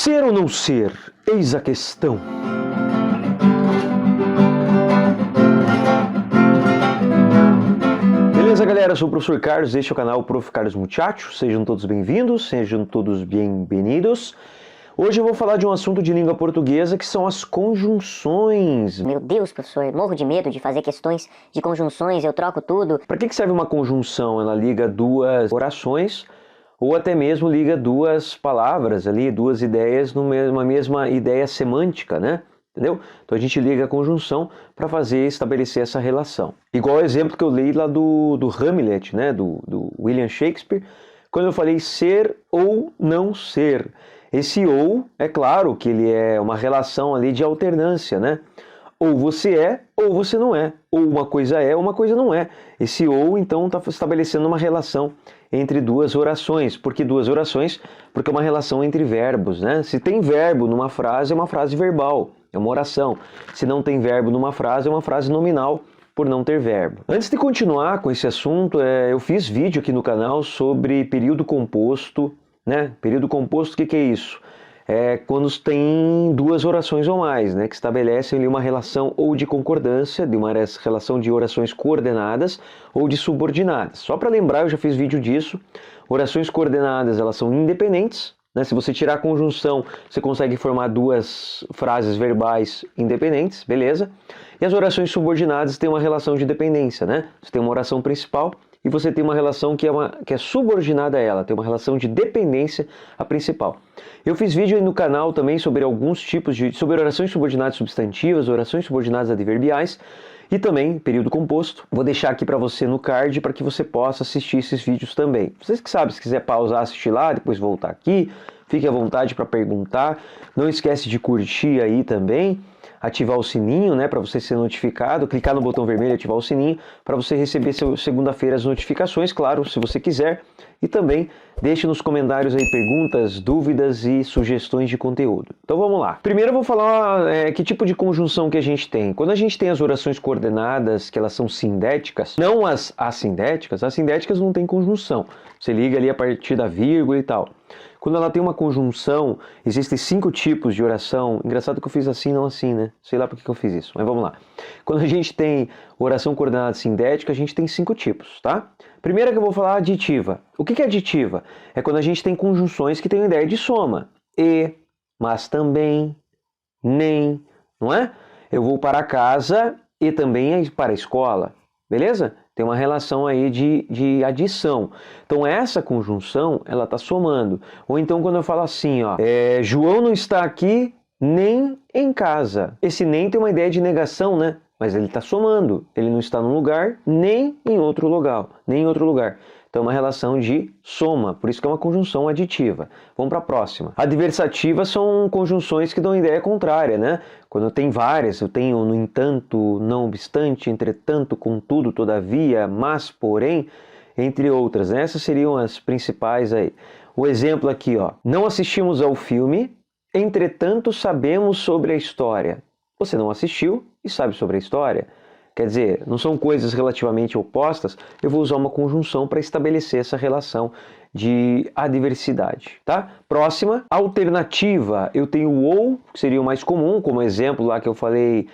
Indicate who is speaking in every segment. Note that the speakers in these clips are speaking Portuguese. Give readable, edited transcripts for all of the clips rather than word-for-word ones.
Speaker 1: Ser ou não ser? Eis a questão. Beleza, galera? Eu sou o professor Carlos, este é o canal Prof. Carlos Muchacho. Sejam todos bem-vindos, sejam todos bem-vindos. Hoje eu vou falar de um assunto de língua portuguesa que são as conjunções.
Speaker 2: Meu Deus, professor, morro de medo de fazer questões de conjunções, eu troco tudo.
Speaker 1: Para que serve uma conjunção? Ela liga duas orações ou até mesmo liga duas palavras ali, duas ideias numa mesma ideia semântica, né? Entendeu? Então a gente liga a conjunção para estabelecer essa relação. Igual o exemplo que eu li lá do Hamlet, né? Do William Shakespeare, quando eu falei ser ou não ser. Esse ou, é claro que ele é uma relação ali de alternância, né? Ou você é, ou você não é. Ou uma coisa é, ou uma coisa não é. Esse ou, então, está estabelecendo uma relação entre duas orações. Por que duas orações? Porque é uma relação entre verbos, né? Se tem verbo numa frase, é uma frase verbal, é uma oração. Se não tem verbo numa frase, é uma frase nominal, por não ter verbo. Antes de continuar com esse assunto, eu fiz vídeo aqui no canal sobre período composto, né? Período composto, o que é isso? É quando tem duas orações ou mais, né, que estabelecem ali uma relação ou de concordância, de uma relação de orações coordenadas ou de subordinadas. Só para lembrar, eu já fiz vídeo disso. Orações coordenadas, elas são independentes, né? Se você tirar a conjunção, você consegue formar duas frases verbais independentes, beleza? E as orações subordinadas têm uma relação de dependência, né? Você tem uma oração principal e você tem uma relação que é subordinada a ela, tem uma relação de dependência à principal. Eu fiz vídeo aí no canal também sobre alguns tipos sobre orações subordinadas substantivas, orações subordinadas adverbiais e também período composto. Vou deixar aqui para você no card para que você possa assistir esses vídeos também. Vocês que sabem, se quiser pausar, assistir lá, depois voltar aqui, fique à vontade para perguntar. Não esquece de curtir aí também, ativar o sininho, né, para você ser notificado, clicar no botão vermelho e ativar o sininho para você receber segunda-feira as notificações, claro, se você quiser. E também deixe nos comentários aí perguntas, dúvidas e sugestões de conteúdo. Então vamos lá. Primeiro eu vou falar que tipo de conjunção que a gente tem. Quando a gente tem as orações coordenadas, que elas são sindéticas, não as assindéticas não tem conjunção. Você liga ali a partir da vírgula e tal. Quando ela tem uma conjunção, existem 5 tipos de oração. Engraçado que eu fiz assim, não assim, né? Sei lá por que eu fiz isso, mas vamos lá. Quando a gente tem oração coordenada sindética, a gente tem 5 tipos, tá? Primeira que eu vou falar, aditiva. O que é aditiva? É quando a gente tem conjunções que têm a ideia de soma. E, mas também, nem, não é? Eu vou para casa e também para a escola, beleza? Tem uma relação aí de adição. Então essa conjunção, ela está somando. Ou então quando eu falo assim, ó, João não está aqui nem em casa. Esse nem tem uma ideia de negação, né? Mas ele está somando. Ele não está num lugar nem em outro lugar. Nem em outro lugar. Então é uma relação de soma, por isso que é uma conjunção aditiva. Vamos para a próxima. Adversativas são conjunções que dão ideia contrária, né? Quando tem várias, eu tenho no entanto, não obstante, entretanto, contudo, todavia, mas, porém, entre outras. Essas seriam as principais aí. O exemplo aqui, ó. Não assistimos ao filme, entretanto sabemos sobre a história. Você não assistiu e sabe sobre a história. Quer dizer, não são coisas relativamente opostas, eu vou usar uma conjunção para estabelecer essa relação de adversidade, tá? Próxima, alternativa, eu tenho o ou, que seria o mais comum, como exemplo lá que eu falei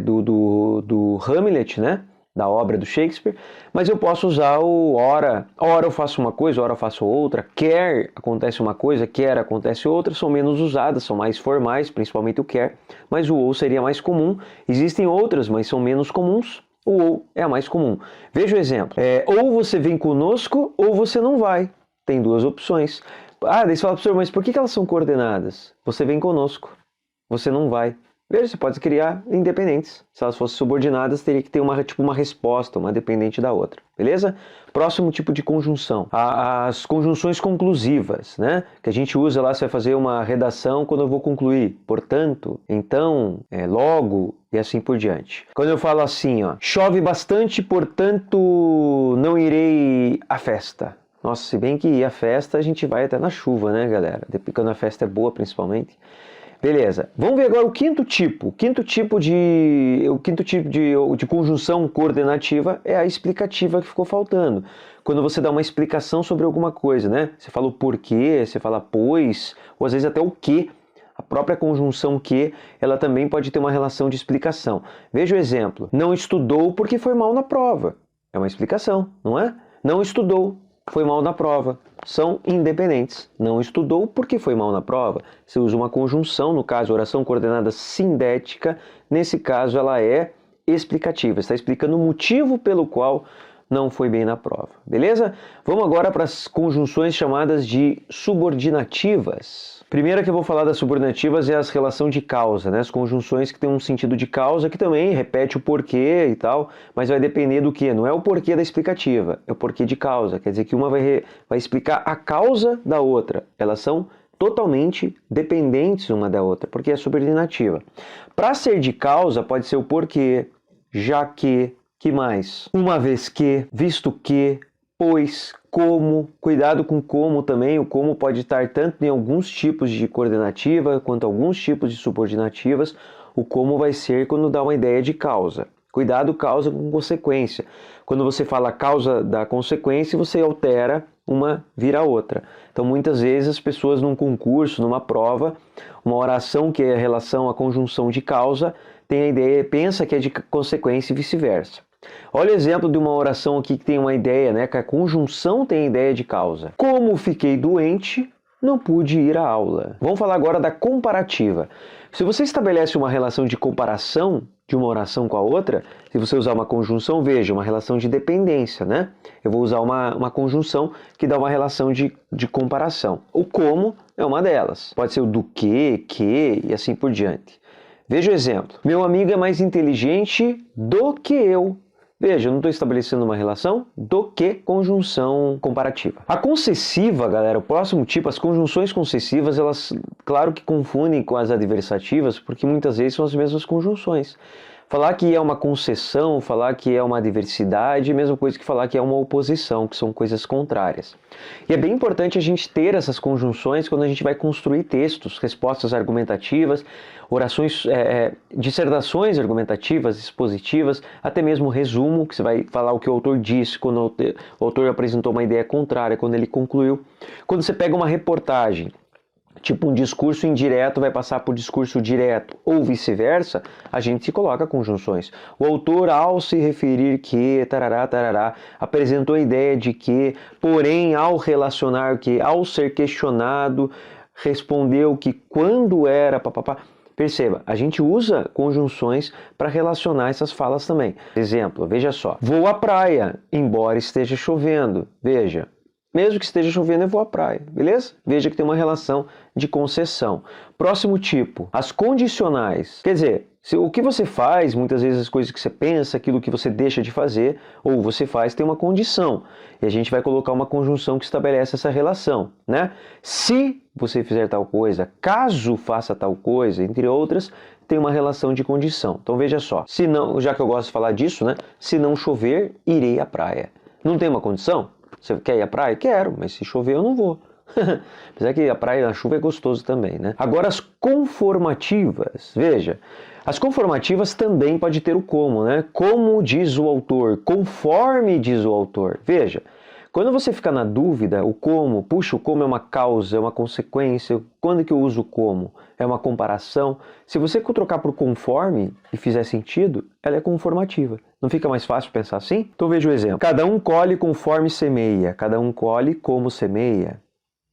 Speaker 1: do Hamlet, né? Da obra do Shakespeare, mas eu posso usar o ora. Ora eu faço uma coisa, ora eu faço outra. Quer acontece uma coisa, quer acontece outra. São menos usadas, são mais formais, principalmente o quer. Mas o ou seria mais comum. Existem outras, mas são menos comuns. O ou é a mais comum. Veja o exemplo. Ou você vem conosco, ou você não vai. Tem duas opções. Daí você fala, professor, mas por que elas são coordenadas? Você vem conosco, você não vai. Veja, você pode criar independentes. Se elas fossem subordinadas, teria que ter uma resposta, uma dependente da outra. Beleza? Próximo tipo de conjunção. As conjunções conclusivas, né? Que a gente usa lá, você vai fazer uma redação quando eu vou concluir. Portanto, então, logo e assim por diante. Quando eu falo assim, ó, chove bastante, portanto, não irei à festa. Nossa, se bem que ir à festa, a gente vai até na chuva, né, galera? Quando a festa é boa, principalmente. Beleza. Vamos ver agora o quinto tipo. O quinto tipo de conjunção coordenativa é a explicativa que ficou faltando. Quando você dá uma explicação sobre alguma coisa, né? Você fala o porquê, você fala pois, ou às vezes até o que. A própria conjunção que, ela também pode ter uma relação de explicação. Veja o exemplo. Não estudou porque foi mal na prova. É uma explicação, não é? Não estudou, foi mal na prova. São independentes. Não estudou porque foi mal na prova. Você usa uma conjunção, no caso, oração coordenada sindética. Nesse caso, ela é explicativa. Está explicando o motivo pelo qual não foi bem na prova. Beleza? Vamos agora para as conjunções chamadas de subordinativas. Primeira que eu vou falar das subordinativas é as relação de causa, né? As conjunções que têm um sentido de causa, que também repete o porquê e tal, mas vai depender do que? Não é o porquê da explicativa, é o porquê de causa. Quer dizer que uma vai explicar a causa da outra. Elas são totalmente dependentes uma da outra, porque é subordinativa. Para ser de causa, pode ser o porquê, já que mais? Uma vez que, visto que, pois, como. Cuidado com como também. O como pode estar tanto em alguns tipos de coordenativa quanto alguns tipos de subordinativas. O como vai ser quando dá uma ideia de causa. Cuidado, causa com consequência. Quando você fala causa da consequência, você altera uma, vira outra. Então, muitas vezes, as pessoas num concurso, numa prova, uma oração que é a relação à conjunção de causa, tem a ideia, pensa que é de consequência e vice-versa. Olha o exemplo de uma oração aqui que tem uma ideia, né? Que a conjunção tem a ideia de causa. Como fiquei doente, não pude ir à aula. Vamos falar agora da comparativa. Se você estabelece uma relação de comparação de uma oração com a outra, se você usar uma conjunção, veja, uma relação de dependência, né? Eu vou usar uma conjunção que dá uma relação de comparação. O como é uma delas. Pode ser o do que e assim por diante. Veja o exemplo. Meu amigo é mais inteligente do que eu. Veja, eu não estou estabelecendo uma relação do que conjunção comparativa. A concessiva, galera, o próximo tipo, as conjunções concessivas, elas, claro que confundem com as adversativas, porque muitas vezes são as mesmas conjunções. Falar que é uma concessão, falar que é uma adversidade, é a mesma coisa que falar que é uma oposição, que são coisas contrárias. E é bem importante a gente ter essas conjunções quando a gente vai construir textos, respostas argumentativas, orações, dissertações argumentativas, expositivas, até mesmo resumo, que você vai falar o que o autor disse, quando o autor apresentou uma ideia contrária, quando ele concluiu. Quando você pega uma reportagem, tipo um discurso indireto vai passar por discurso direto, ou vice-versa, a gente coloca conjunções. O autor, ao se referir que, tarará, tarará, apresentou a ideia de que, porém, ao relacionar que, ao ser questionado, respondeu que quando era, papapá. Perceba, a gente usa conjunções para relacionar essas falas também. Exemplo, veja só. Vou à praia, embora esteja chovendo. Veja. Mesmo que esteja chovendo, eu vou à praia, beleza? Veja que tem uma relação de concessão. Próximo tipo, as condicionais. Quer dizer, o que você faz, muitas vezes as coisas que você pensa, aquilo que você deixa de fazer, ou você faz, tem uma condição. E a gente vai colocar uma conjunção que estabelece essa relação, né? Se você fizer tal coisa, caso faça tal coisa, entre outras, tem uma relação de condição. Então veja só, se não, já que eu gosto de falar disso, né? Se não chover, irei à praia. Não tem uma condição? Você quer ir à praia? Quero, mas se chover eu não vou. Apesar que a praia na chuva é gostoso também, né? Agora as conformativas. Veja, as conformativas também pode ter o como, né? Como diz o autor, conforme diz o autor. Veja, quando você fica na dúvida, o como, puxa, o como é uma causa, é uma consequência, quando que eu uso o como? É uma comparação. Se você trocar por conforme e fizer sentido, ela é conformativa. Não fica mais fácil pensar assim? Então veja o exemplo. Cada um colhe conforme semeia, cada um colhe como semeia.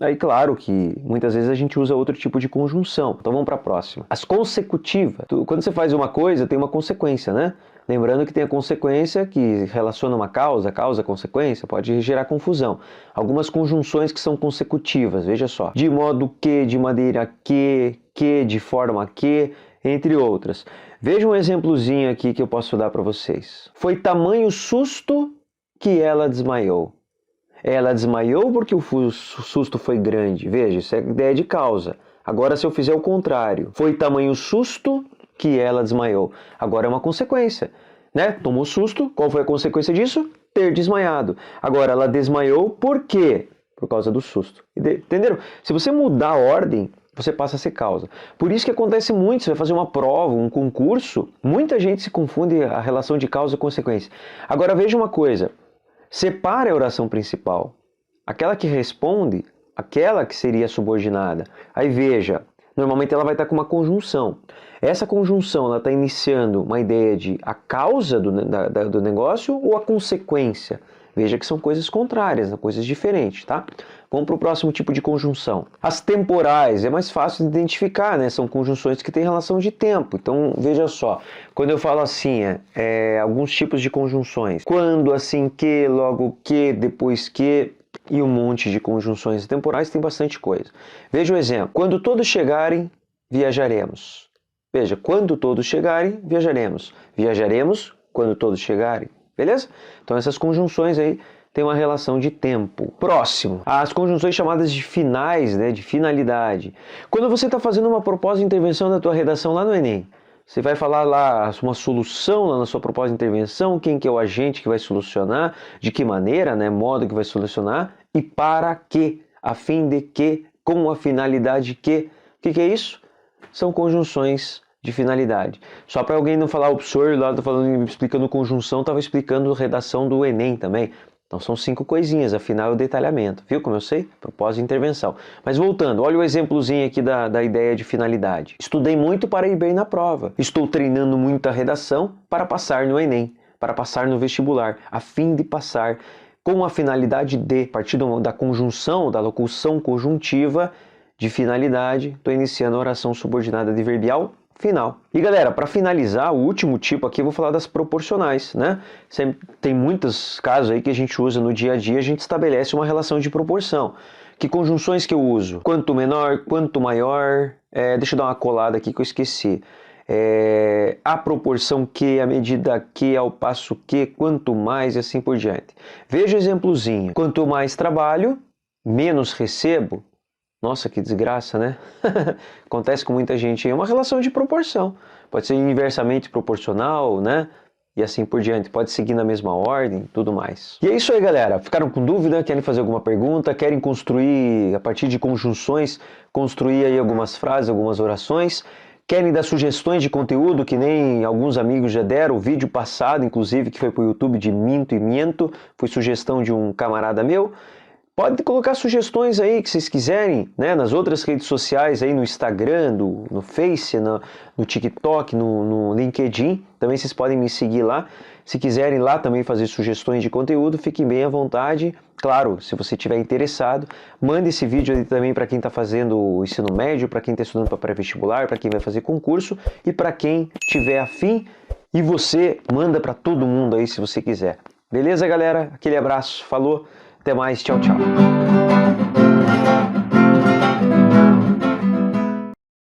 Speaker 1: Aí claro que muitas vezes a gente usa outro tipo de conjunção. Então vamos para a próxima. As consecutivas. Quando você faz uma coisa, tem uma consequência, né? Lembrando que tem a consequência que relaciona uma causa, consequência, pode gerar confusão. Algumas conjunções que são consecutivas, veja só. De modo que, de maneira que, de forma que, entre outras. Veja um exemplozinho aqui que eu posso dar para vocês. Foi tamanho susto que ela desmaiou. Ela desmaiou porque o susto foi grande. Veja, isso é ideia de causa. Agora, se eu fizer o contrário, foi tamanho susto que ela desmaiou. Agora é uma consequência, né? Tomou susto, qual foi a consequência disso? Ter desmaiado. Agora, ela desmaiou por quê? Por causa do susto. Entenderam? Se você mudar a ordem, você passa a ser causa. Por isso que acontece muito, você vai fazer uma prova, um concurso, muita gente se confunde a relação de causa e consequência. Agora veja uma coisa, separe a oração principal, aquela que responde, aquela que seria subordinada. Aí veja, normalmente ela vai estar com uma conjunção. Essa conjunção ela está iniciando uma ideia de a causa do negócio ou a consequência. Veja que são coisas contrárias, coisas diferentes, tá? Vamos para o próximo tipo de conjunção. As temporais, é mais fácil de identificar, né? São conjunções que têm relação de tempo. Então, veja só, quando eu falo assim, alguns tipos de conjunções. Quando, assim que, logo que, depois que, e um monte de conjunções temporais, tem bastante coisa. Veja o exemplo. Quando todos chegarem, viajaremos. Veja, quando todos chegarem, viajaremos. Viajaremos quando todos chegarem. Beleza? Então essas conjunções aí têm uma relação de tempo. Próximo, as conjunções chamadas de finais, né, de finalidade. Quando você está fazendo uma proposta de intervenção da tua redação lá no Enem, você vai falar lá uma solução lá na sua proposta de intervenção, quem que é o agente que vai solucionar, de que maneira, né, modo que vai solucionar e para que, a fim de que, com a finalidade que. O que é isso? São conjunções de finalidade. Só para alguém não falar, o professor lá tá falando, explicando conjunção, estava explicando redação do Enem também. Então são 5 coisinhas, afinal é o detalhamento. Viu como eu sei? Propósito de intervenção. Mas voltando, olha o exemplozinho aqui da ideia de finalidade. Estudei muito para ir bem na prova. Estou treinando muito a redação para passar no Enem, para passar no vestibular, a fim de passar com a finalidade de, a partir da conjunção, da locução conjuntiva de finalidade, estou iniciando a oração subordinada adverbial final. E galera, para finalizar, o último tipo aqui eu vou falar das proporcionais, né? Tem muitos casos aí que a gente usa no dia a dia, a gente estabelece uma relação de proporção. Que conjunções que eu uso? Quanto menor, quanto maior, deixa eu dar uma colada aqui que eu esqueci. A proporção que, a medida que, ao passo que, quanto mais e assim por diante. Veja o exemplozinho. Quanto mais trabalho, menos recebo. Nossa, que desgraça, né? Acontece com muita gente aí. É uma relação de proporção. Pode ser inversamente proporcional, né? E assim por diante. Pode seguir na mesma ordem, tudo mais. E é isso aí, galera. Ficaram com dúvida? Querem fazer alguma pergunta? Querem construir, a partir de conjunções, construir aí algumas frases, algumas orações? Querem dar sugestões de conteúdo, que nem alguns amigos já deram? O vídeo passado, inclusive, que foi para o YouTube de Minto e Miento, foi sugestão de um camarada meu. Pode colocar sugestões aí que vocês quiserem, né? Nas outras redes sociais, aí no Instagram, no Face, no TikTok, no LinkedIn. Também vocês podem me seguir lá. Se quiserem lá também fazer sugestões de conteúdo, fiquem bem à vontade. Claro, se você estiver interessado, mande esse vídeo aí também para quem está fazendo o ensino médio, para quem está estudando para pré-vestibular, para quem vai fazer concurso e para quem tiver afim. E você manda para todo mundo aí se você quiser. Beleza, galera? Aquele abraço. Falou. Até mais, tchau, tchau.